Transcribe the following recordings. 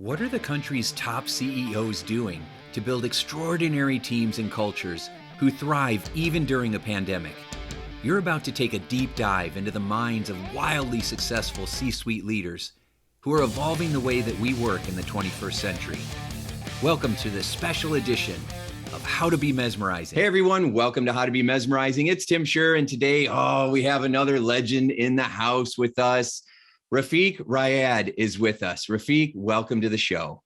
What are the country's top CEOs doing to build extraordinary teams and cultures who thrive even during a pandemic? You're about to take a deep dive into the minds of wildly successful C-suite leaders who are evolving the way that we work in the 21st century. Welcome to this special edition of How to Be Mesmerizing. Hey everyone, welcome to How to Be Mesmerizing. It's Tim Shurr, and today, we have another legend in the house with us. Rafik Riad is with us. Rafik, welcome to the show.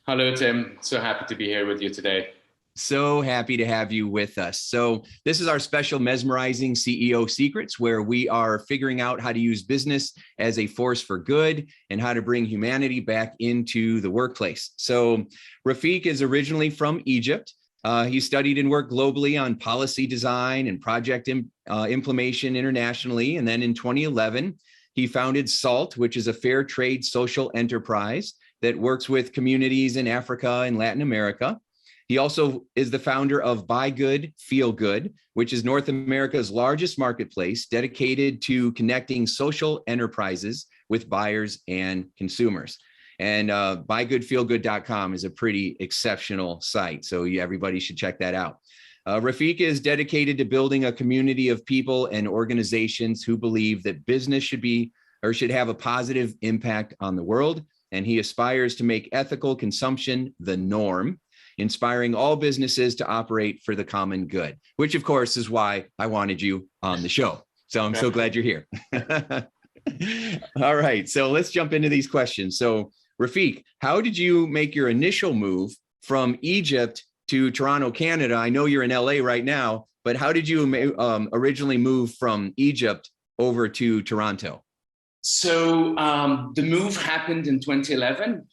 Hello, Tim. So happy to be here with you today. So happy to have you with us. So this is our special Mesmerizing CEO Secrets, where we are figuring out how to use business as a force for good and how to bring humanity back into the workplace. So Rafik is originally from Egypt. He studied and worked globally on policy design and project implementation internationally. And then in 2011, he founded SALT, which is a fair trade social enterprise that works with communities in Africa and Latin America. He also is the founder of Buy Good, Feel Good, which is North America's largest marketplace dedicated to connecting social enterprises with buyers and consumers. And buygoodfeelgoodcom is a pretty exceptional site, so everybody should check that out. Rafik is dedicated to building a community of people and organizations who believe that business should have a positive impact on the world, and he aspires to make ethical consumption the norm, inspiring all businesses to operate for the common good, which of course is why I wanted you on the show. So I'm so glad you're here. All right, so let's jump into these questions. So Rafik, how did you make your initial move from Egypt to Toronto, Canada? I know you're in LA right now, but how did you originally move from Egypt over to Toronto? So the move happened in 2011.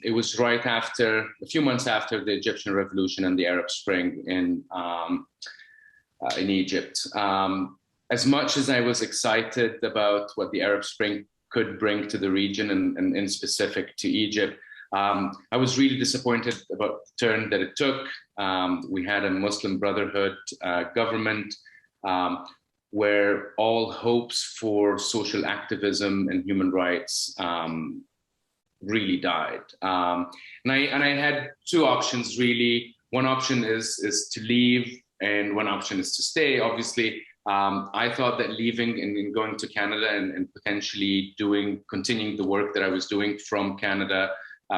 It was right after, a few months after the Egyptian Revolution and the Arab Spring in Egypt. As much as I was excited about what the Arab Spring could bring to the region and in specific to Egypt, I was really disappointed about the turn that it took. We had a Muslim Brotherhood government where all hopes for social activism and human rights really died. And I had two options really. One option is to leave, and one option is to stay. Obviously, I thought that leaving and going to Canada and potentially continuing the work that I was doing from Canada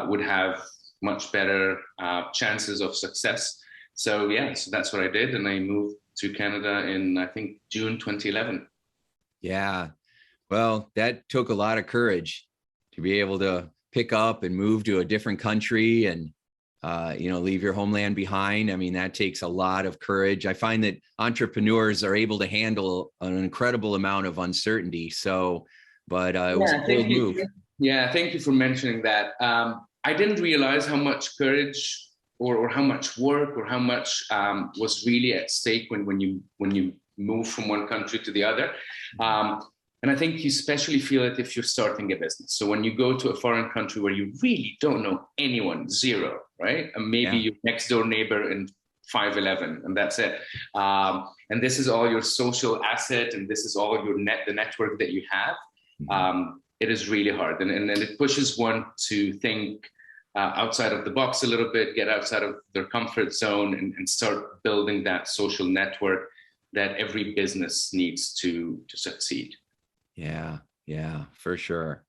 would have much better chances of success. So yeah, so that's what I did. And I moved to Canada in, I think, June 2011. Yeah, well, that took a lot of courage to be able to pick up and move to a different country and, leave your homeland behind. I mean, that takes a lot of courage. I find that entrepreneurs are able to handle an incredible amount of uncertainty. So, but it was a bold move. Yeah, thank you for mentioning that. I didn't realize how much courage or how much work or how much was really at stake when you move from one country to the other. And I think you especially feel it if you're starting a business. So when you go to a foreign country where you really don't know anyone, zero, right? And maybe your next door neighbor in 5'11", and that's it. And this is all your social asset, and this is all the network that you have. It is really hard, and it pushes one to think outside of the box a little bit, get outside of their comfort zone, and start building that social network that every business needs to succeed. Yeah, for sure.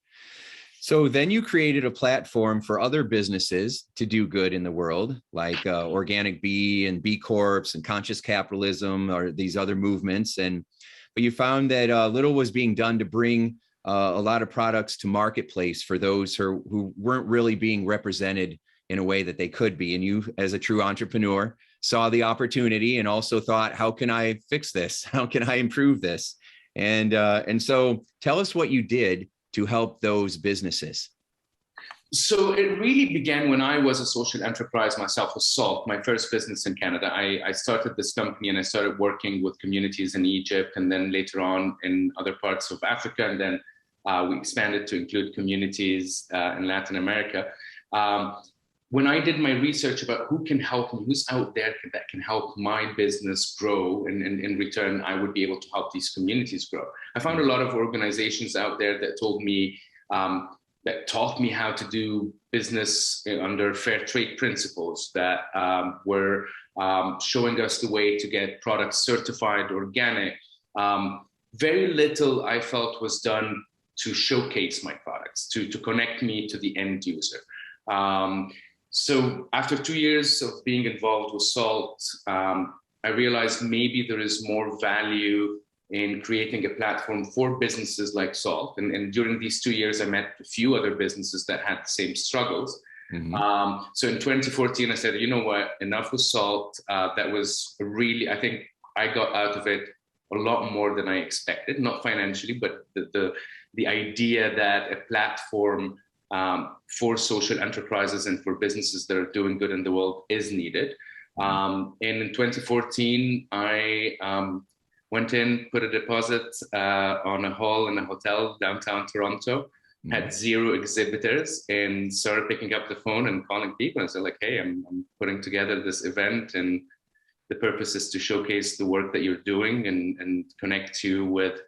So then you created a platform for other businesses to do good in the world, like Organic Bee and B Corps and Conscious Capitalism, or these other movements. But you found that little was being done to bring a lot of products to marketplace for those who weren't really being represented in a way that they could be. And you, as a true entrepreneur, saw the opportunity and also thought, how can I fix this? How can I improve this? And so tell us what you did to help those businesses. So it really began when I was a social enterprise myself with SALT, my first business in Canada. I started this company and I started working with communities in Egypt and then later on in other parts of Africa. And then we expanded to include communities in Latin America. When I did my research about who can help me, who's out there that can help my business grow, and in return, I would be able to help these communities grow. I found a lot of organizations out there that told me that taught me how to do business under fair trade principles that were showing us the way to get products certified organic. Very little I felt was done to showcase my products, to connect me to the end user. So after 2 years of being involved with Salt, I realized maybe there is more value in creating a platform for businesses like Salt. And during these 2 years, I met a few other businesses that had the same struggles. Mm-hmm. So in 2014, I said, you know what, enough with Salt. That was really, I think I got out of it a lot more than I expected, not financially, but the idea that a platform for social enterprises and for businesses that are doing good in the world is needed. And in 2014, I went in, put a deposit on a hall in a hotel downtown Toronto, had 0 exhibitors, and started picking up the phone and calling people and said, like, hey, I'm putting together this event, and the purpose is to showcase the work that you're doing and connect you with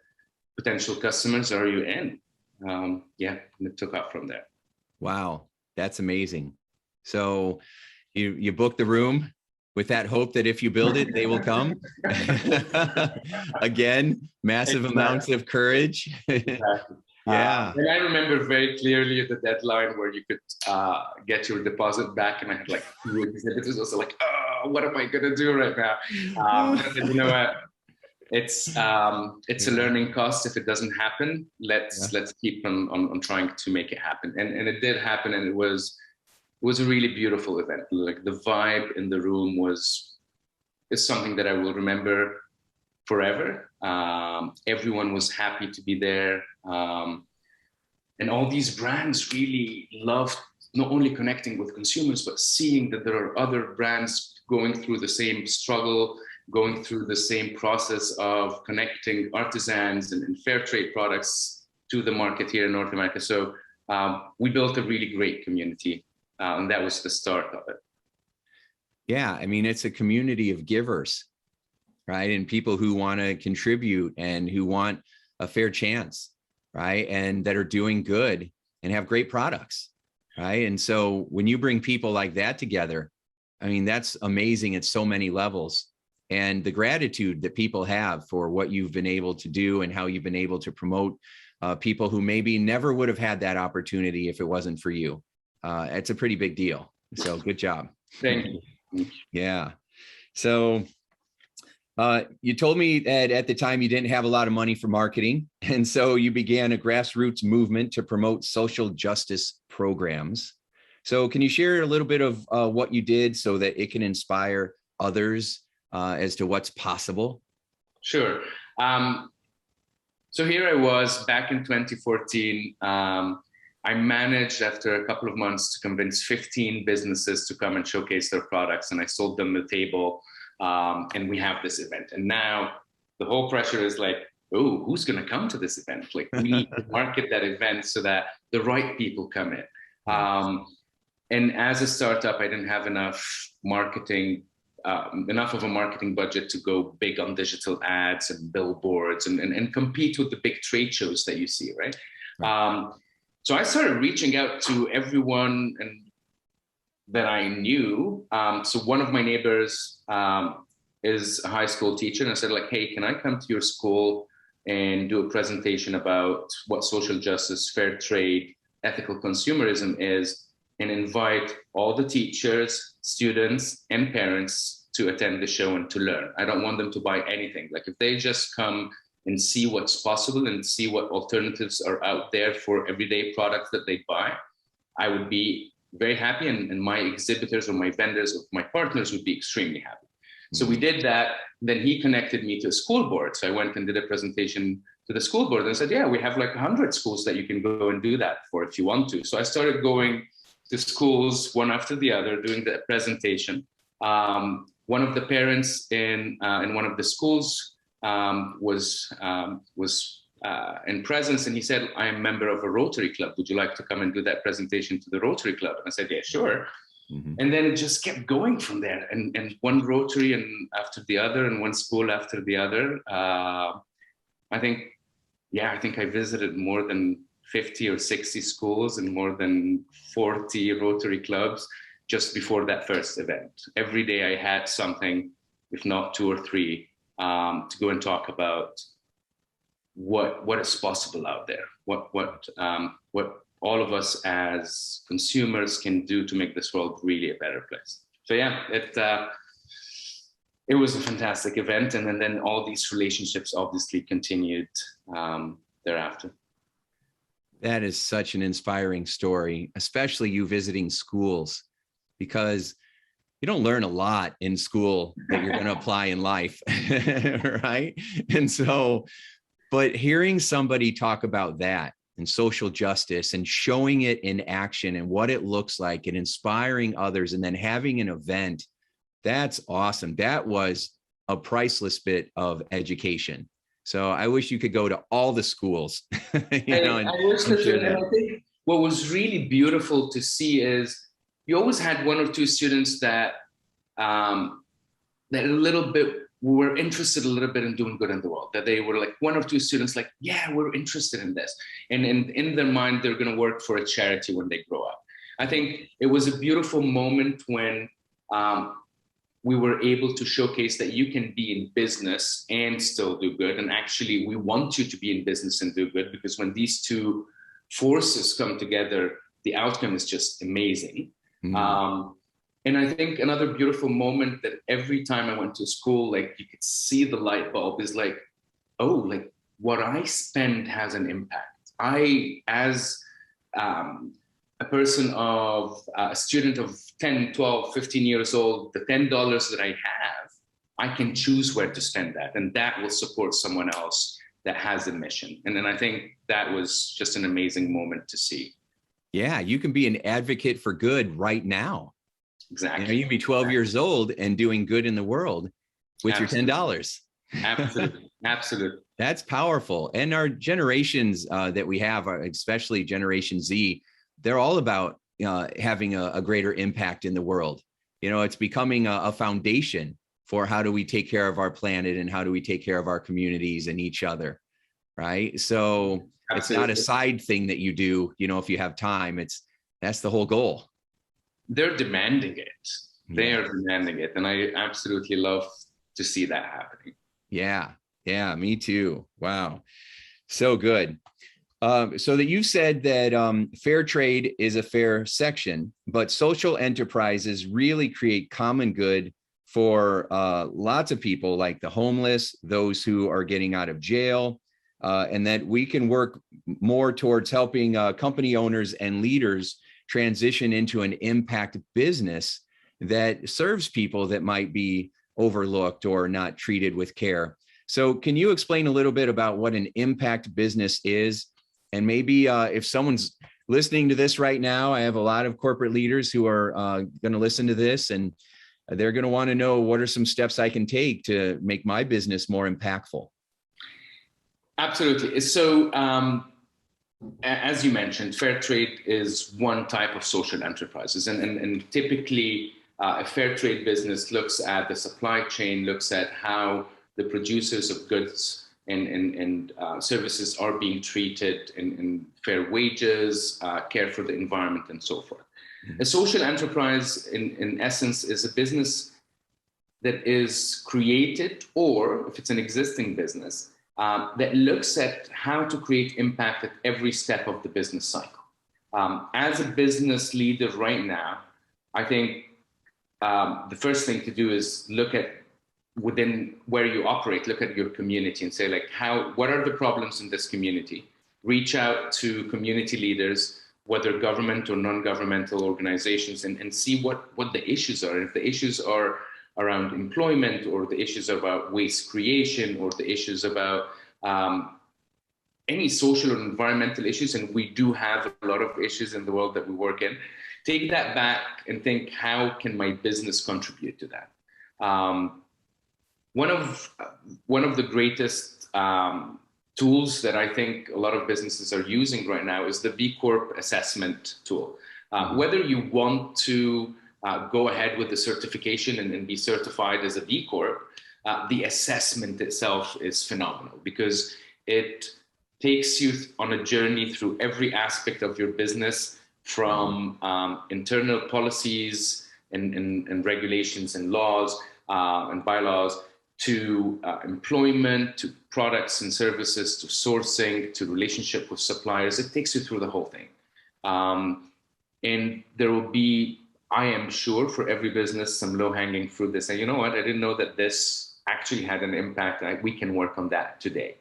potential customers. Are you in? Yeah, and it took off from there. Wow, that's amazing. So you booked the room with that hope that if you build it, they will come. Again, massive amounts of courage. Exactly. Yeah. And I remember very clearly the deadline where you could get your deposit back, and I had like 2 exhibitors. I was like, oh, what am I gonna do right now? But you know what? It's a learning cost. If it doesn't happen, let's keep on trying to make it happen. And it did happen, and it was a really beautiful event. Like the vibe in the room is something that I will remember forever. Everyone was happy to be there. And all these brands really loved not only connecting with consumers, but seeing that there are other brands going through the same struggle, going through the same process of connecting artisans and fair trade products to the market here in North America. So we built a really great community, and that was the start of it. Yeah, I mean, it's a community of givers, right? And people who want to contribute and who want a fair chance, right? And that are doing good and have great products, right? And so when you bring people like that together, I mean, that's amazing at so many levels. And the gratitude that people have for what you've been able to do and how you've been able to promote people who maybe never would have had that opportunity if it wasn't for you. It's a pretty big deal. So good job. Thank you. Yeah. So you told me that at the time you didn't have a lot of money for marketing. And so you began a grassroots movement to promote social justice programs. So can you share a little bit of what you did so that it can inspire others as to what's possible? Sure. So here I was back in 2014. I managed, after a couple of months, to convince 15 businesses to come and showcase their products, and I sold them the table, and we have this event. And now the whole pressure is like, oh, who's going to come to this event? Like, we need to market that event so that the right people come in. And as a startup, I didn't have enough of a marketing budget to go big on digital ads and billboards and compete with the big trade shows that you see, right? So I started reaching out to everyone that I knew. So one of my neighbors is a high school teacher, and I said, like, hey, can I come to your school and do a presentation about what social justice, fair trade, ethical consumerism is, and invite all the teachers, students, and parents to attend the show and to learn. I don't want them to buy anything. Like, if they just come and see what's possible and see what alternatives are out there for everyday products that they buy, I would be very happy, and my exhibitors or my vendors or my partners would be extremely happy. So we did that. Then he connected me to a school board. So I went and did a presentation to the school board, and I said, yeah, we have like 100 schools that you can go and do that for if you want to. So I started going to schools one after the other, doing the presentation. One of the parents in one of the schools was in presence, and he said, I am a member of a Rotary Club. Would you like to come and do that presentation to the Rotary Club? And I said, yeah, sure. Mm-hmm. And then it just kept going from there, and one Rotary and after the other, and one school after the other. I think I visited more than 50 or 60 schools and more than 40 Rotary clubs just before that first event. Every day I had something, if not 2 or 3, to go and talk about what is possible out there, what all of us as consumers can do to make this world really a better place. So yeah, it was a fantastic event, and then all these relationships obviously continued thereafter. That is such an inspiring story, especially you visiting schools, because you don't learn a lot in school that you're going to apply in life, right? And so, but hearing somebody talk about that and social justice and showing it in action and what it looks like and inspiring others and then having an event, that's awesome. That was a priceless bit of education. So I wish you could go to all the schools. I wish that, and I think what was really beautiful to see is you always had 1 or 2 students that that a little bit were interested a little bit in doing good in the world, that they were like 1 or 2 students like, yeah, we're interested in this. And in their mind, they're going to work for a charity when they grow up. I think it was a beautiful moment when we were able to showcase that you can be in business and still do good. And actually, we want you to be in business and do good, because when these 2 forces come together, the outcome is just amazing. Mm. And I think another beautiful moment that every time I went to school, like you could see the light bulb is like, oh, like what I spend has an impact. I, as a person of a student of 10, 12, 15 years old, the $10 that I have, I can choose where to spend that. And that will support someone else that has a mission. And then I think that was just an amazing moment to see. Yeah, you can be an advocate for good right now. Exactly. You know, you can be 12 years old and doing good in the world with your $10. Absolutely. Absolutely. That's powerful. And our generations that we have, especially Generation Z, they're all about having a greater impact in the world. You know, it's becoming a foundation for how do we take care of our planet and how do we take care of our communities and each other, right? So Absolutely. It's not a side thing that you do, you know, if you have time. That's the whole goal. They're demanding it. They are demanding it. And I absolutely love to see that happening. Yeah. Yeah, me too. Wow. So good. So that you said that fair trade is a fair section, but social enterprises really create common good for lots of people, like the homeless, those who are getting out of jail, and that we can work more towards helping company owners and leaders transition into an impact business that serves people that might be overlooked or not treated with care. So can you explain a little bit about what an impact business is? And maybe if someone's listening to this right now, I have a lot of corporate leaders who are going to listen to this, and they're going to want to know what are some steps I can take to make my business more impactful. Absolutely. So as you mentioned, fair trade is one type of social enterprises. And typically, a fair trade business looks at the supply chain, looks at how the producers of goods and services are being treated in fair wages, care for the environment, and so forth. Mm-hmm. A social enterprise, in essence, is a business that is created, or if it's an existing business, that looks at how to create impact at every step of the business cycle. As a business leader right now, I think the first thing to do is look at within where you operate, look at your community and say, like, what are the problems in this community? Reach out to community leaders, whether government or non-governmental organizations, and see what the issues are. And if the issues are around employment, or the issues about waste creation, or the issues about any social or environmental issues, and we do have a lot of issues in the world that we work in, take that back and think, how can my business contribute to that? One of the greatest tools that I think a lot of businesses are using right now is the B Corp assessment tool. Whether you want to go ahead with the certification and be certified as a B Corp, the assessment itself is phenomenal, because it takes you on a journey through every aspect of your business, from internal policies and regulations and laws and bylaws, to employment, to products and services, to sourcing, to relationship with suppliers. It takes you through the whole thing. And there will be, I am sure, for every business, some low-hanging fruit. They say, you know what, I didn't know that this actually had an impact. We can work on that today.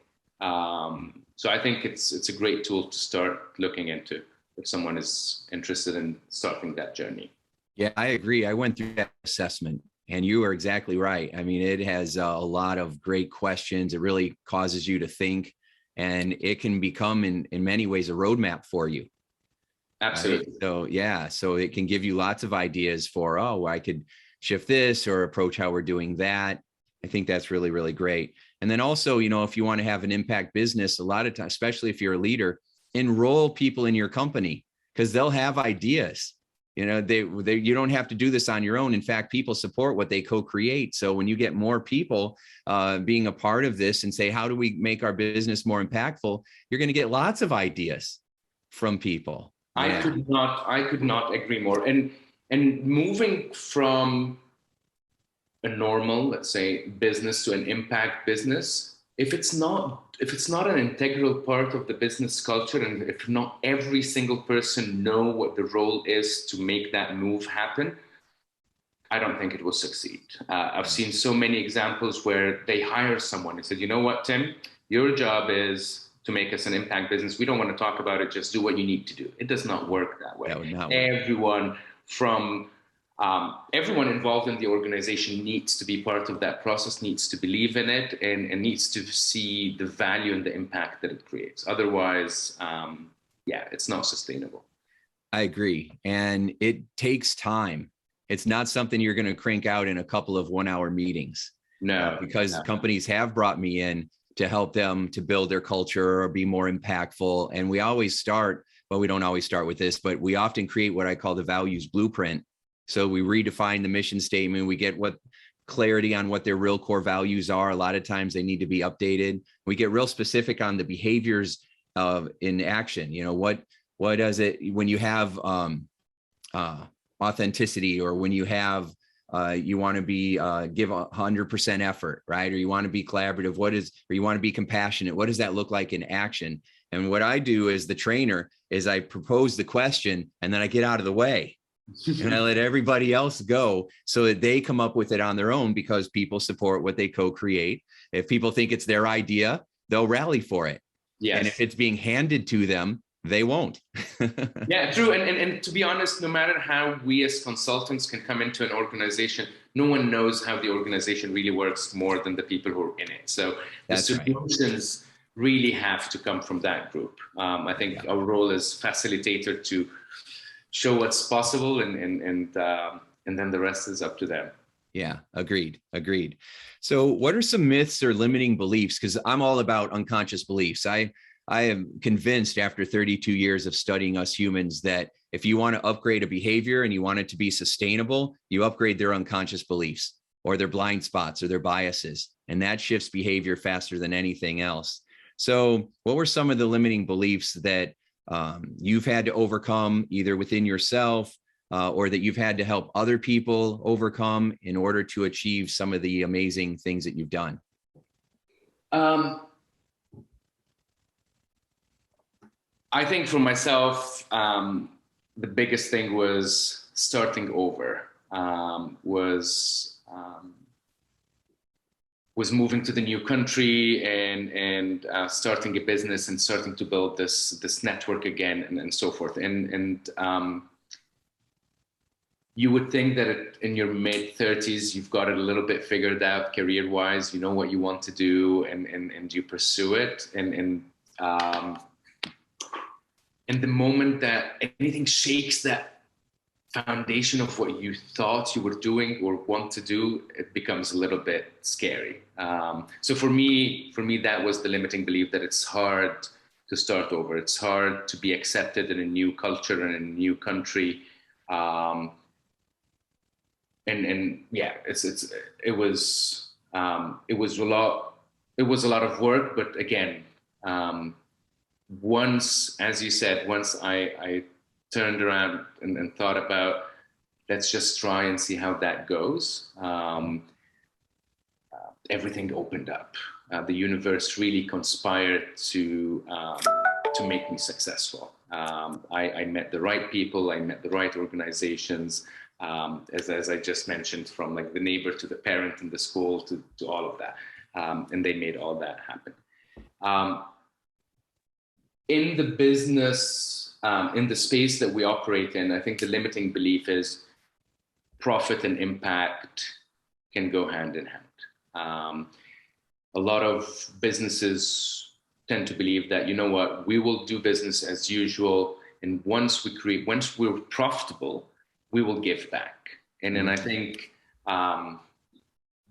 So I think it's a great tool to start looking into if someone is interested in starting that journey. Yeah, I agree. I went through that assessment, and you are exactly right. I mean, it has a lot of great questions. It really causes you to think, and it can become in many ways a roadmap for you. Absolutely. Right? So yeah, so it can give you lots of ideas for, oh, I could shift this or approach how we're doing that. I think that's really, really great. And then also, you know, if you want to have an impact business, a lot of times, especially if you're a leader, enroll people in your company, because they'll have ideas. You know, you don't have to do this on your own. In fact, people support what they co-create. So when you get more people being a part of this and say, how do we make our business more impactful? You're going to get lots of ideas from people. I could not agree more. And moving from a normal, let's say, business to an impact business, if it's not an integral part of the business culture, and if not every single person know what the role is to make that move happen, I don't think it will succeed. I've seen so many examples where they hire someone and said, you know what, Tim, your job is to make us an impact business. We don't want to talk about it. Just do what you need to do. It does not work that way. That would not work. Everyone involved in the organization needs to be part of that process, needs to believe in it, and needs to see the value and the impact that it creates. Otherwise, it's not sustainable. I agree. And it takes time. It's not something you're going to crank out in a couple of 1-hour meetings. No, because companies have brought me in to help them to build their culture or be more impactful. And we always start, well, we don't always start with this, but we often create what I call the values blueprint. So we redefine the mission statement. We get what clarity on what their real core values are. A lot of times they need to be updated. We get real specific on the behaviors in action. You know, what does it, when you have authenticity, or when you have you want to be give 100% effort, right? Or you want to be collaborative, or you want to be compassionate. What does that look like in action? And what I do as the trainer is I propose the question, and then I get out of the way and I let everybody else go so that they come up with it on their own, because people support what they co-create. If people think it's their idea, they'll rally for it. Yes. And if it's being handed to them, they won't. Yeah, true. And to be honest, no matter how we as consultants can come into an organization, no one knows how the organization really works more than the people who are in it. So the solutions really have to come from that group. I think our role is facilitator to show what's possible, and then the rest is up to them. Yeah, agreed. So what are some myths or limiting beliefs? Because I'm all about unconscious beliefs. I am convinced after 32 years of studying us humans that if you want to upgrade a behavior and you want it to be sustainable, you upgrade their unconscious beliefs or their blind spots or their biases. And that shifts behavior faster than anything else. So what were some of the limiting beliefs that you've had to overcome, either within yourself or that you've had to help other people overcome in order to achieve some of the amazing things that you've done? I think for myself, the biggest thing was starting over, was moving to the new country and starting a business and starting to build this network again, and so forth. And you would think that in your mid-30s, you've got it a little bit figured out career-wise, you know what you want to do, and you pursue it. And the moment that anything shakes that foundation of what you thought you were doing or want to do, it becomes a little bit scary. So for me, that was the limiting belief, that it's hard to start over. It's hard to be accepted in a new culture and in a new country. It was a lot of work, but again, once, as you said, once I turned around and thought about, let's just try and see how that goes, everything opened up. The universe really conspired to make me successful. I met the right people, I met the right organizations, as I just mentioned, from like the neighbor to the parent in the school to all of that. And they made all that happen. In the business, in the space that we operate in, I think the limiting belief is profit and impact can go hand in hand. A lot of businesses tend to believe that, you know what, we will do business as usual, and once we're profitable, we will give back. And then I think the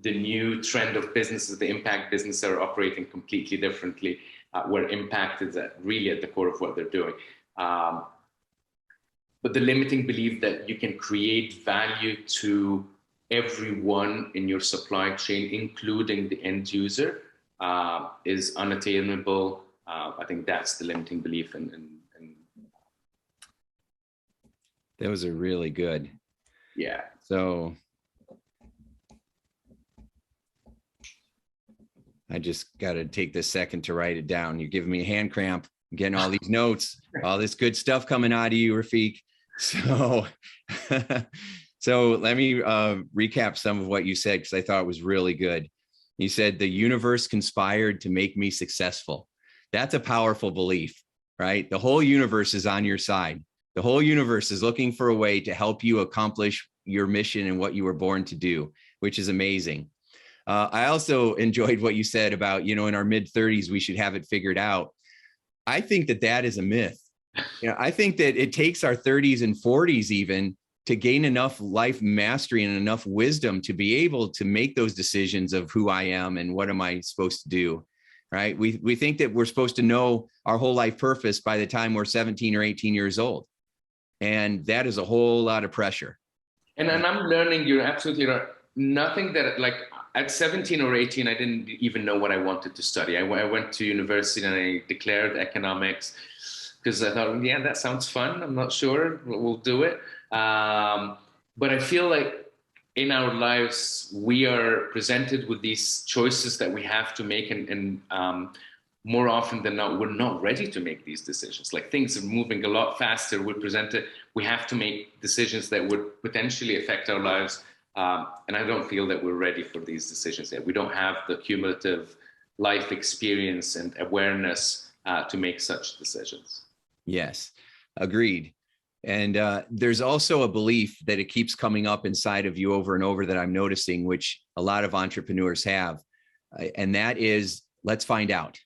new trend of businesses, the impact businesses, are operating completely differently, where impact is really at the core of what they're doing. But the limiting belief that you can create value to everyone in your supply chain, including the end user, is unattainable. I think that's the limiting belief. And those are really good. Yeah. So I just got to take this second to write it down. You're giving me a hand cramp. I'm getting all these notes, all this good stuff coming out of you, Rafik. So, so let me recap some of what you said, because I thought it was really good. You said the universe conspired to make me successful. That's a powerful belief, right? The whole universe is on your side. The whole universe is looking for a way to help you accomplish your mission and what you were born to do, which is amazing. I also enjoyed what you said about, you know, in our mid-30s, we should have it figured out. I think that that is a myth. You know, I think that it takes our 30s and 40s even to gain enough life mastery and enough wisdom to be able to make those decisions of who I am and what am I supposed to do, right? We think that we're supposed to know our whole life purpose by the time we're 17 or 18 years old. And that is a whole lot of pressure. And I'm learning, you're absolutely right. Nothing that, like, at 17 or 18, I didn't even know what I wanted to study. I went to university and I declared economics because I thought, yeah, that sounds fun. I'm not sure, we'll do it. But I feel like in our lives, we are presented with these choices that we have to make, and more often than not, we're not ready to make these decisions. Like, things are moving a lot faster. We're presented, we have to make decisions that would potentially affect our lives. And I don't feel that we're ready for these decisions yet. We don't have the cumulative life experience and awareness to make such decisions. Yes, agreed. And there's also a belief that it keeps coming up inside of you over and over that I'm noticing, which a lot of entrepreneurs have. And that is, let's find out.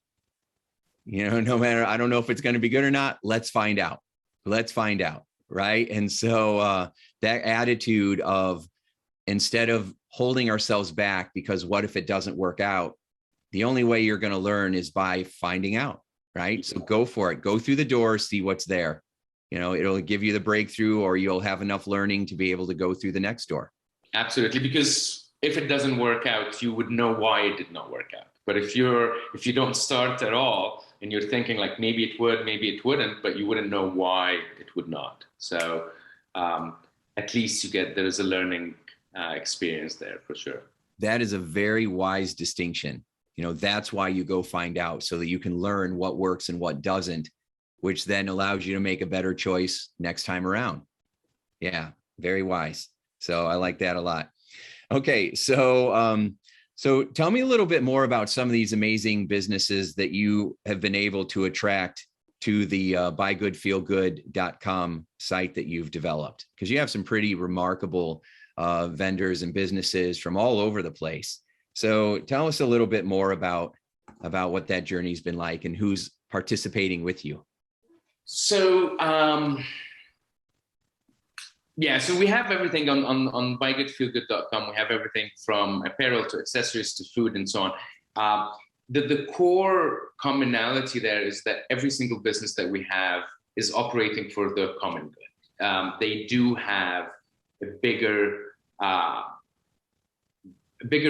You know, no matter, I don't know if it's going to be good or not, let's find out. Let's find out. Right. And so that attitude of, instead of holding ourselves back because what if it doesn't work out, the only way you're going to learn is by finding out. Right. So go for it. Go through the door, see what's there. You know, it'll give you the breakthrough, or you'll have enough learning to be able to go through the next door. Absolutely. Because if it doesn't work out, you would know why it did not work out. But if you don't start at all and you're thinking like, maybe it would, maybe it wouldn't, but you wouldn't know why it would not. So at least there's a learning experience there for sure. That is a very wise distinction. You know, that's why you go find out, so that you can learn what works and what doesn't, which then allows you to make a better choice next time around. Yeah, very wise. So I like that a lot. Okay, so so tell me a little bit more about some of these amazing businesses that you have been able to attract to the Goodfeelgoodcom site that you've developed, because you have some pretty remarkable vendors and businesses from all over the place. So tell us a little bit more about what that journey's been like and who's participating with you. So yeah, so we have everything on buygoodfeelgood.com. We have everything from apparel to accessories to food and so on. The core commonality there is that every single business that we have is operating for the common good. They do have a bigger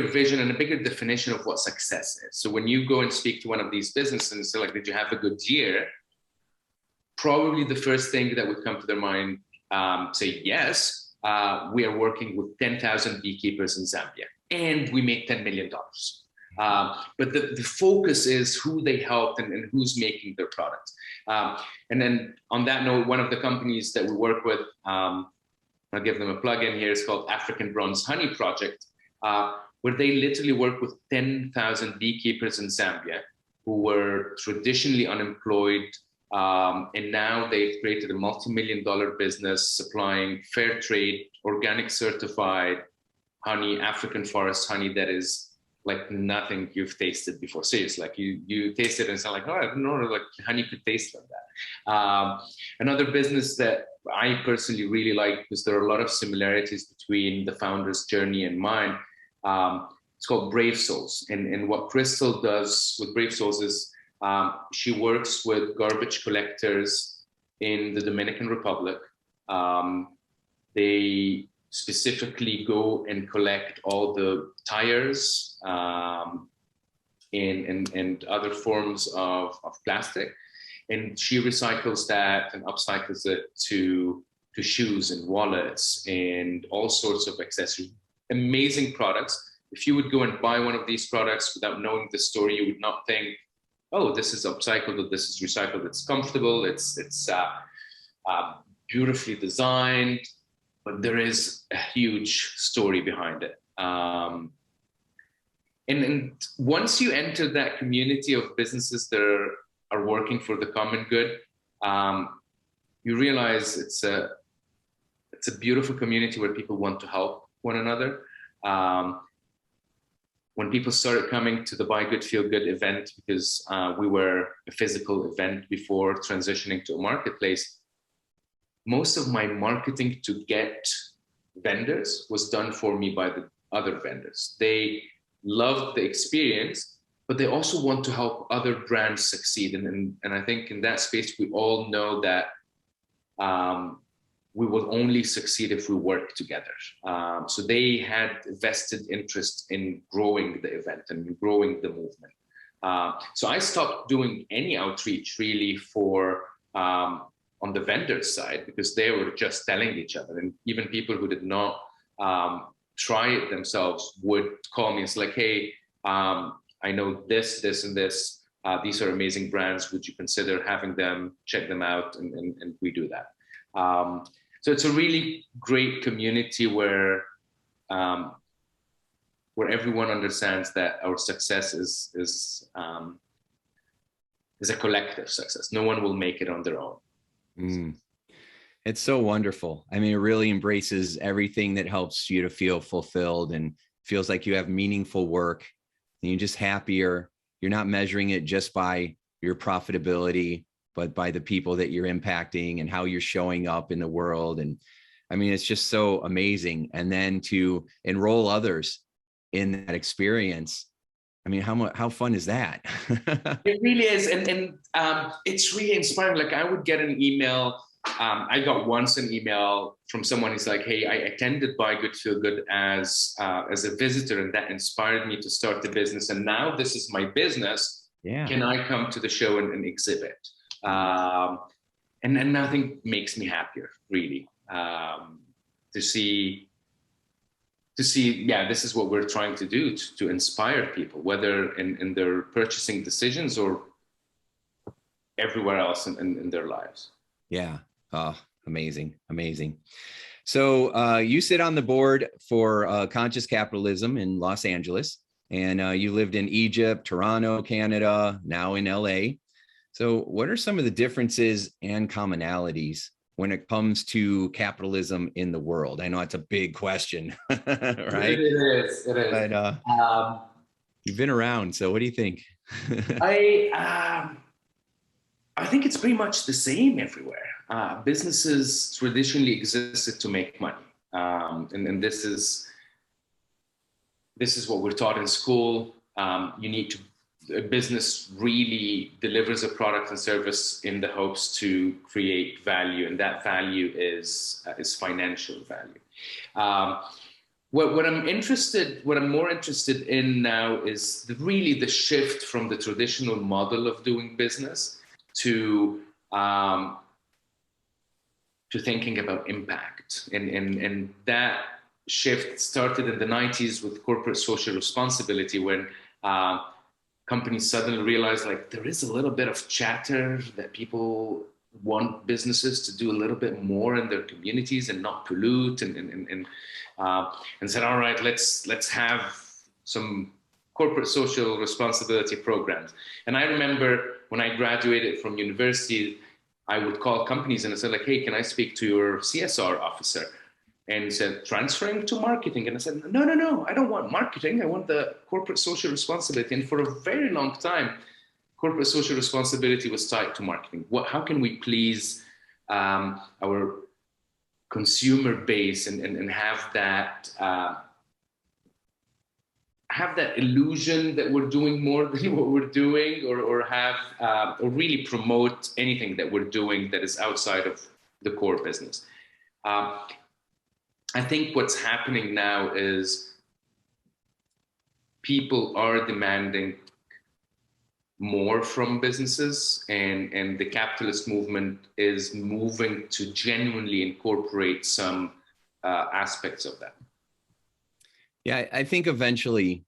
vision and a bigger definition of what success is. So when you go and speak to one of these businesses and say, like, did you have a good year? probably the first thing that would come to their mind, say, yes, we are working with 10,000 beekeepers in Zambia and we make $10 million. But the focus is who they helped and who's making their products. And then on that note, one of the companies that we work with, I'll give them a plug in here, it's called African Bronze Honey Project, where they literally work with 10,000 beekeepers in Zambia who were traditionally unemployed. And now they've created a multi-million-dollar business supplying fair trade, organic certified honey, African forest honey that is like nothing you've tasted before. Seriously, like you taste it and it's like, oh, I didn't know like honey could taste like that. Another business that I personally really like, because there are a lot of similarities between the founder's journey and mine. It's called Brave Souls. And what Crystal does with Brave Souls is she works with garbage collectors in the Dominican Republic. They specifically go and collect all the tires and other forms of plastic. And she recycles that and upcycles it to shoes and wallets and all sorts of accessories. Amazing products. If you would go and buy one of these products without knowing the story, you would not think, oh, this is upcycled or this is recycled. It's comfortable, it's beautifully designed, but there is a huge story behind it. And once you enter that community of businesses that are working for the common good, you realize it's a beautiful community where people want to help one another. When people started coming to the Buy Good Feel Good event, because we were a physical event before transitioning to a marketplace, most of my marketing to get vendors was done for me by the other vendors. They loved the experience, but they also want to help other brands succeed. And I think in that space, we all know that we will only succeed if we work together. So they had vested interest in growing the event and growing the movement. So I stopped doing any outreach really for on the vendor side, because they were just telling each other. And even people who did not try it themselves would call me. It's like, hey, I know this, and this. These are amazing brands. Would you consider having them? Check them out. And we do that. So it's a really great community where everyone understands that our success is a collective success. No one will make it on their own. It's so wonderful. I mean, it really embraces everything that helps you to feel fulfilled and feels like you have meaningful work and you're just happier. You're not measuring it just by your profitability, but by the people that you're impacting and how you're showing up in the world. And I mean, it's just so amazing. And then to enroll others in that experience. I mean, how fun is that? It really is. And it's really inspiring. Like I would get an email. I got once an email from someone who's like, hey, I attended Buy Good Feel Good as a visitor, and that inspired me to start the business. And now this is my business. Yeah. Can I come to the show and exhibit? And nothing makes me happier, really, to see, yeah, this is what we're trying to do, to inspire people, whether in their purchasing decisions or everywhere else in their lives. Yeah. Oh, amazing. Amazing. So you sit on the board for Conscious Capitalism in Los Angeles, and you lived in Egypt, Toronto, Canada, now in LA. So what are some of the differences and commonalities when it comes to capitalism in the world? I know it's a big question, right? It is. But you've been around, so what do you think? I think it's pretty much the same everywhere. Businesses traditionally existed to make money, and this is what we're taught in school. A business really delivers a product and service in the hopes to create value, and that value is financial value. What I'm more interested in now is really the shift from the traditional model of doing business to to thinking about impact. And that shift started in the 90s with corporate social responsibility, when companies suddenly realized like there is a little bit of chatter that people want businesses to do a little bit more in their communities and not pollute, and said, all right, let's have some corporate social responsibility programs. And I remember when I graduated from university, I would call companies and I said like, hey, can I speak to your CSR officer? And he said, transferring to marketing. And I said, no, I don't want marketing. I want the corporate social responsibility. And for a very long time, corporate social responsibility was tied to marketing. How can we please our consumer base and have that illusion that we're doing more than what we're doing, or really promote anything that we're doing that is outside of the core business. I think what's happening now is people are demanding more from businesses, and the capitalist movement is moving to genuinely incorporate some aspects of that. Yeah, I think eventually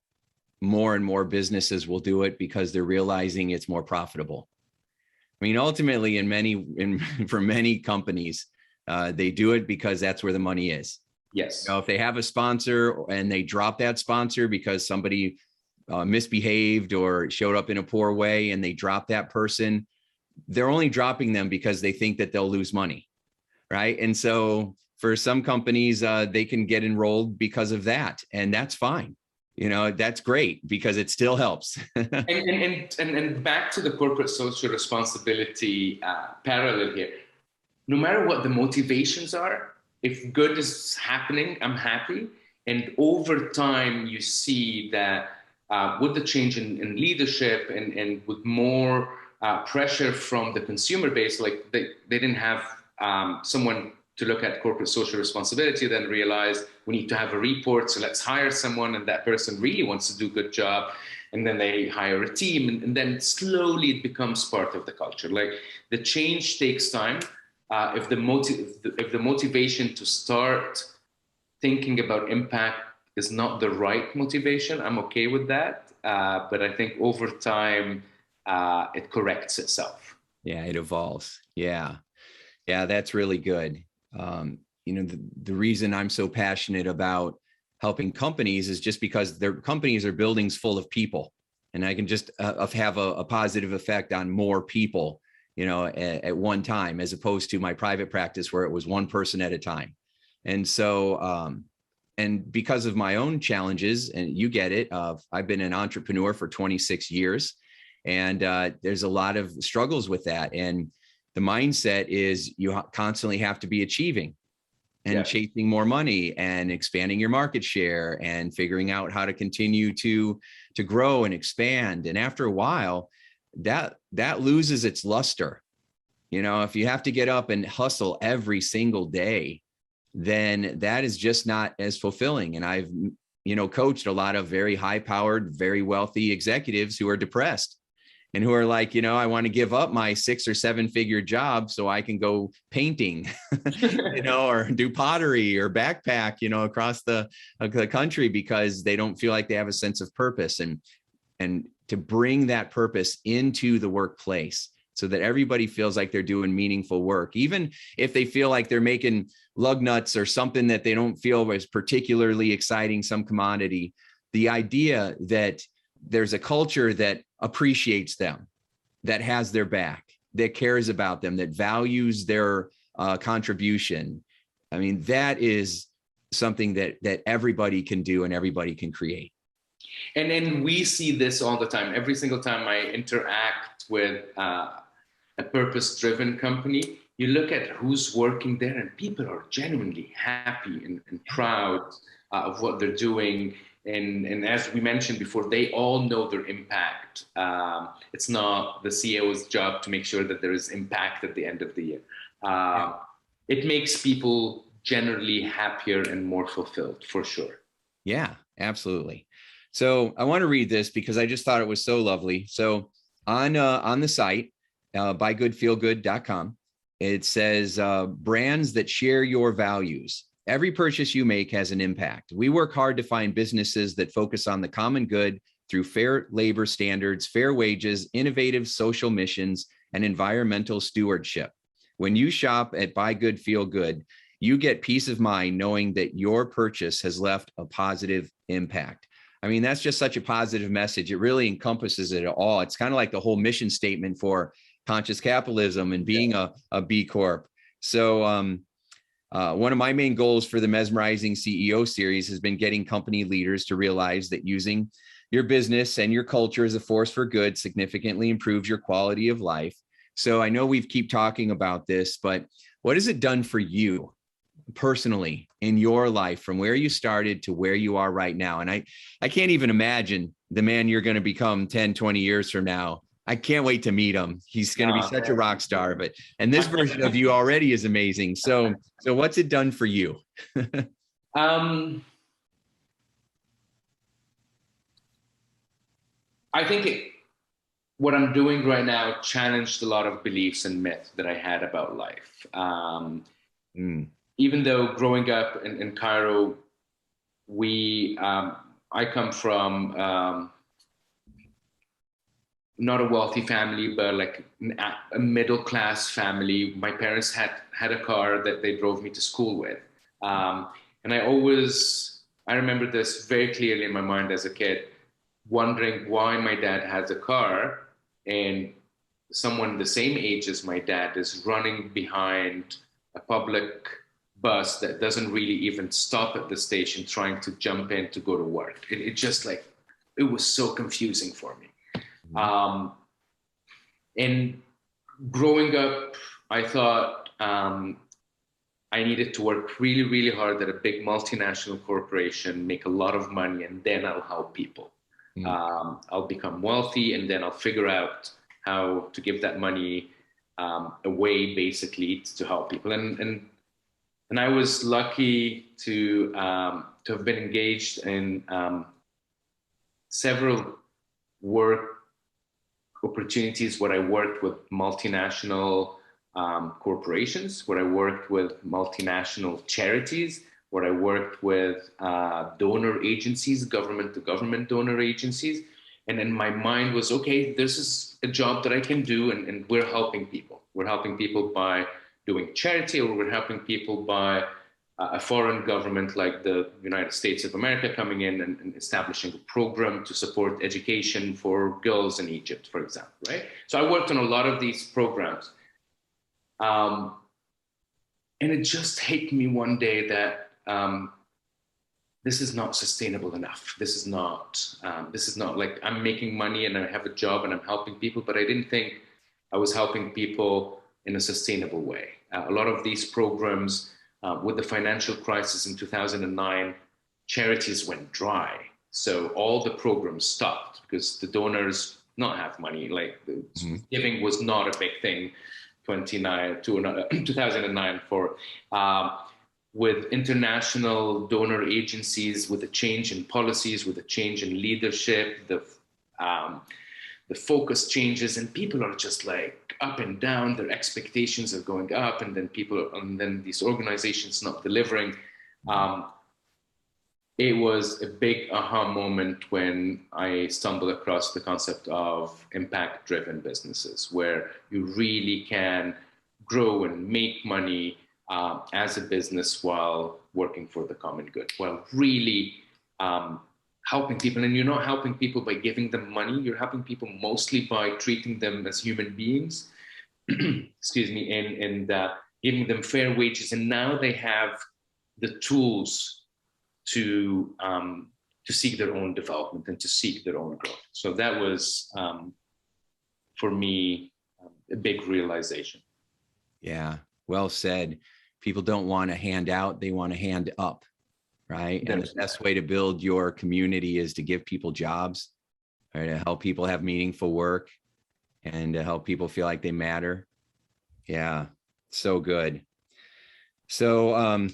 more and more businesses will do it because they're realizing it's more profitable. I mean, ultimately, for many companies, they do it because that's where the money is. Yes. You know, if they have a sponsor and they drop that sponsor because somebody misbehaved or showed up in a poor way, and they drop that person, they're only dropping them because they think that they'll lose money, right? And so for some companies, they can get enrolled because of that, and that's fine. You know, that's great because it still helps. and back to the corporate social responsibility parallel here. No matter what the motivations are, if good is happening, I'm happy. And over time, you see that with the change in leadership and with more pressure from the consumer base, like they didn't have someone to look at corporate social responsibility, then realize we need to have a report. So let's hire someone, and that person really wants to do a good job. And then they hire a team, and then slowly it becomes part of the culture. Like the change takes time. If the motivation to start thinking about impact is not the right motivation, I'm okay with that. But I think over time, it corrects itself. Yeah, it evolves. Yeah, that's really good. You know, the reason I'm so passionate about helping companies is just because their companies are buildings full of people, and I can just have a positive effect on more people, you know, at one time, as opposed to my private practice where it was one person at a time. And so, and because of my own challenges, and you get it, I've been an entrepreneur for 26 years, and there's a lot of struggles with that. And the mindset is you constantly have to be achieving and chasing more money and expanding your market share and figuring out how to continue to grow and expand. And after a while, that loses its luster. You know, if you have to get up and hustle every single day, then that is just not as fulfilling. And I've, you know, coached a lot of very high powered, very wealthy executives who are depressed and who are like, you know, I want to give up my 6 or 7 figure job so I can go painting, you know, or do pottery or backpack, you know, across the country, because they don't feel like they have a sense of purpose. And to bring that purpose into the workplace so that everybody feels like they're doing meaningful work, even if they feel like they're making lug nuts or something that they don't feel was particularly exciting, some commodity. The idea that there's a culture that appreciates them, that has their back, that cares about them, that values their contribution. I mean, that is something that everybody can do and everybody can create. And then we see this all the time. Every single time I interact with a purpose-driven company, you look at who's working there, and people are genuinely happy and proud of what they're doing. And as we mentioned before, they all know their impact. It's not the CEO's job to make sure that there is impact at the end of the year. It makes people generally happier and more fulfilled, for sure. Yeah, absolutely. So I want to read this because I just thought it was so lovely. So on the site, by Goodfeelgoodcom, It says brands that share your values. Every purchase you make has an impact. We work hard to find businesses that focus on the common good through fair labor standards, fair wages, innovative social missions, and environmental stewardship. When you shop at Buy Good, Feel Good, you get peace of mind knowing that your purchase has left a positive impact. I mean, that's just such a positive message. It really encompasses it all. It's kind of like the whole mission statement for conscious capitalism and being a B Corp. So one of my main goals for the Mesmerizing CEO series has been getting company leaders to realize that using your business and your culture as a force for good significantly improves your quality of life. So I know we've keep talking about this, but what has it done for you personally in your life from where you started to where you are right now? And I can't even imagine the man you're going to become 10, 20 years from now. I can't wait to meet him. He's going to be such a rock star, and this version of you already is amazing. So what's it done for you? I think what I'm doing right now challenged a lot of beliefs and myths that I had about life. Even though growing up in Cairo, I come from not a wealthy family, but like a middle-class family. My parents had a car that they drove me to school with. And I remember this very clearly in my mind as a kid, wondering why my dad has a car and someone the same age as my dad is running behind a public bus that doesn't really even stop at the station trying to jump in to go to work. It just like, it was so confusing for me. And growing up, I thought I needed to work really, really hard at a big multinational corporation, make a lot of money, and then I'll help people. I'll become wealthy, and then I'll figure out how to give that money away, basically, to help people. And I was lucky to have been engaged in several work opportunities where I worked with multinational corporations, where I worked with multinational charities, where I worked with donor agencies, government to government donor agencies. And then my mind was, okay, this is a job that I can do, and we're helping people. We're helping people by doing charity, or we're helping people by a foreign government like the United States of America coming in and establishing a program to support education for girls in Egypt, for example, right? So I worked on a lot of these programs. And it just hit me one day that this is not sustainable enough. This is not like I'm making money and I have a job and I'm helping people, but I didn't think I was helping people in a sustainable way. A lot of these programs, with the financial crisis in 2009, charities went dry. So all the programs stopped because the donors not have money. Like giving was not a big thing 2009 for with international donor agencies, with a change in policies, with a change in leadership, the focus changes, and people are just like up and down. Their expectations are going up, and then these organizations not delivering. It was a big aha moment when I stumbled across the concept of impact-driven businesses, where you really can grow and make money as a business while working for the common good, while really helping people. And you're not helping people by giving them money. You're helping people mostly by treating them as human beings, excuse me, and giving them fair wages. And now they have the tools to seek their own development and to seek their own growth. So that was, for me, a big realization. Yeah, well said. People don't want to hand out, they want to hand up, right? And the best way to build your community is to give people jobs, right? To help people have meaningful work and to help people feel like they matter. Yeah, so good. So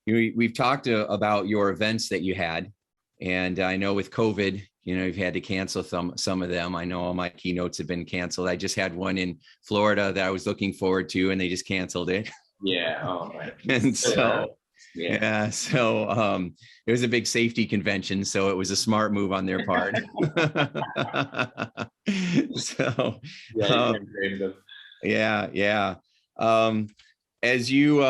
we've talked about your events that you had And I know with COVID, you've had to cancel some of them. I know all my keynotes have been canceled. I just had one in Florida that I was looking forward to, and they just canceled it. Yeah. Oh my. And so, yeah. So it was a big safety convention. So it was a smart move on their part. So, yeah, you can't blame them. Yeah. As you,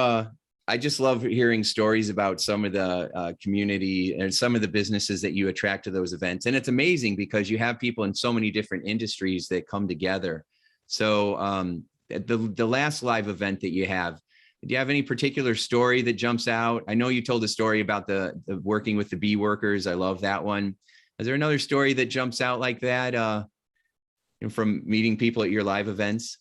I just love hearing stories about some of the community and some of the businesses that you attract to those events. And it's amazing because you have people in so many different industries that come together. So the last live event that you have, do you have any particular story that jumps out? I know you told a story about the working with the bee workers. I love that one. Is there another story that jumps out like that from meeting people at your live events?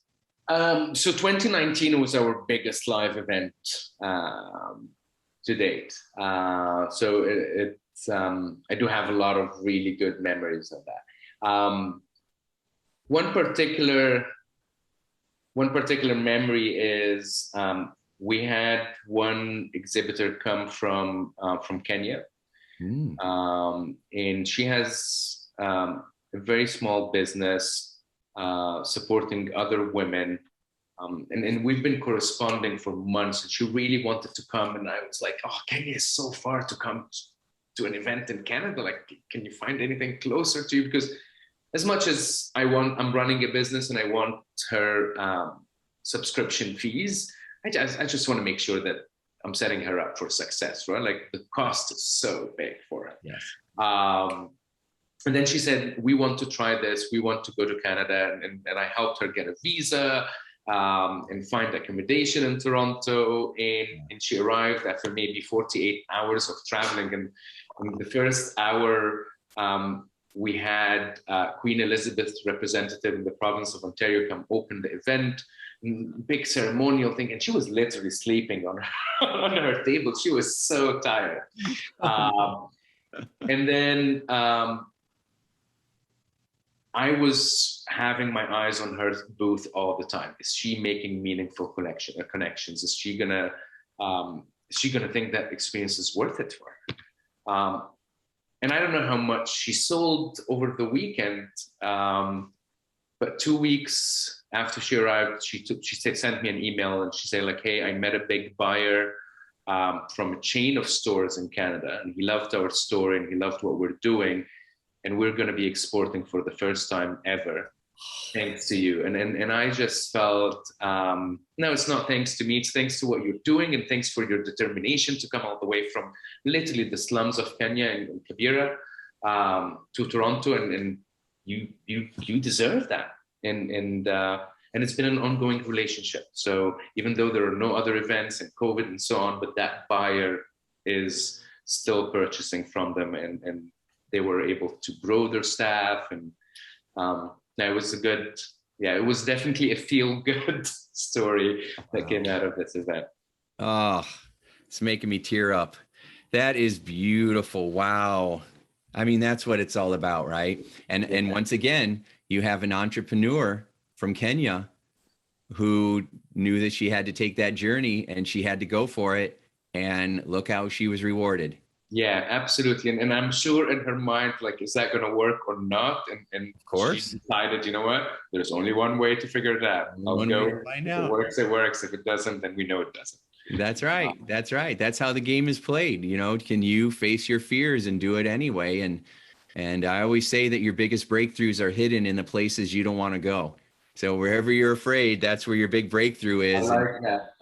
So 2019 was our biggest live event to date. So it's I do have a lot of really good memories of that. One particular memory is we had one exhibitor come from Kenya, and she has a very small business supporting other women. And we've been corresponding for months, and she really wanted to come. And I was like, oh, Kenya is so far to come to an event in Canada. Like, can you find anything closer to you? Because as much as I'm running a business and I want her subscription fees, I just want to make sure that I'm setting her up for success, right? Like the cost is so big for it. Yes. And then she said, we want to try this. We want to go to Canada. And I helped her get a visa and find accommodation in Toronto. And she arrived after maybe 48 hours of traveling. And in the first hour, we had Queen Elizabeth representative in the province of Ontario come open the event. Big ceremonial thing. And she was literally sleeping on her table. She was so tired. And then I was having my eyes on her booth all the time. Is she making meaningful connections? Is she gonna think that experience is worth it for her? And I don't know how much she sold over the weekend, but 2 weeks after she arrived, she sent me an email and she said like, hey, I met a big buyer from a chain of stores in Canada, and he loved our store and he loved what we're doing. And we're going to be exporting for the first time ever, thanks to you. And I just felt, no, it's not thanks to me. It's thanks to what you're doing, and thanks for your determination to come all the way from literally the slums of Kenya and Kibera to Toronto. And you deserve that. And it's been an ongoing relationship. So even though there are no other events and COVID and so on, but that buyer is still purchasing from them, and they were able to grow their staff. And it was it was definitely a feel-good story that came out of this event. Oh, it's making me tear up. That is beautiful. Wow. I mean, that's what it's all about, right? And once again, you have an entrepreneur from Kenya who knew that she had to take that journey, and she had to go for it. And look how she was rewarded. Yeah, absolutely. And I'm sure in her mind, like, is that going to work or not? And of course, she decided, you know what? There's only one way to figure it out. I'll go. If it works, it works. If it doesn't, then we know it doesn't. That's right. That's right. That's how the game is played. Can you face your fears and do it anyway? And I always say that your biggest breakthroughs are hidden in the places you don't want to go. So wherever you're afraid, that's where your big breakthrough is. I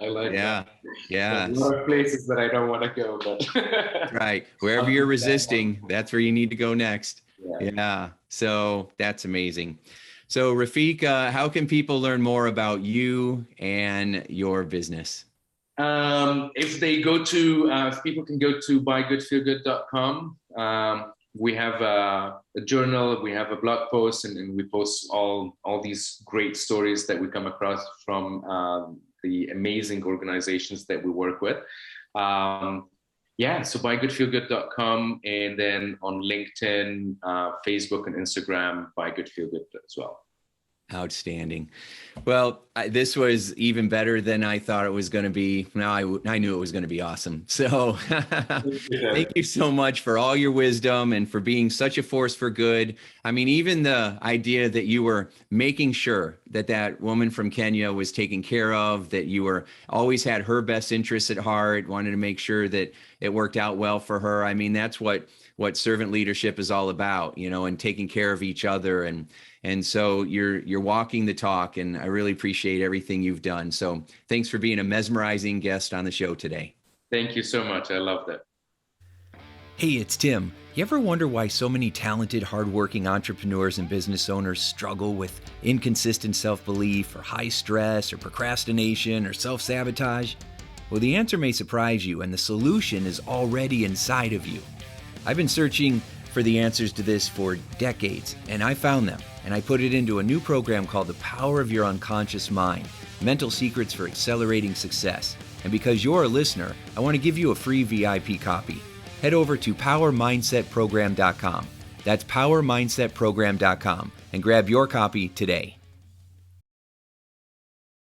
like that. Yeah. There's a lot of places that I don't want to go, but right. Wherever you're resisting, that's where you need to go next. Yeah. So that's amazing. So Rafik, how can people learn more about you and your business? If they go to, if people can go to Goodfeelgoodcom. We have a journal, we have a blog post, and we post all these great stories that we come across from the amazing organizations that we work with. So buygoodfeelgood.com, and then on LinkedIn, Facebook, and Instagram, Buy Good Feel Good as well. Outstanding. Well, this was even better than I thought it was going to be. Now I knew it was going to be awesome. So thank you so much for all your wisdom and for being such a force for good. I mean, even the idea that you were making sure that that woman from Kenya was taken care of, that you were always had her best interests at heart, wanted to make sure that it worked out well for her. I mean, that's what servant leadership is all about, you know, and taking care of each other. And so you're walking the talk, and I really appreciate everything you've done. So thanks for being a mesmerizing guest on the show today. Thank you so much. I love that. Hey, it's Tim. You ever wonder why so many talented, hardworking entrepreneurs and business owners struggle with inconsistent self-belief or high stress or procrastination or self-sabotage? Well, the answer may surprise you, and the solution is already inside of you. I've been searching for the answers to this for decades, and I found them, and I put it into a new program called The Power of Your Unconscious Mind, Mental Secrets for Accelerating Success. And because you're a listener, I want to give you a free VIP copy. Head over to PowerMindsetProgram.com. That's PowerMindsetProgram.com and grab your copy today.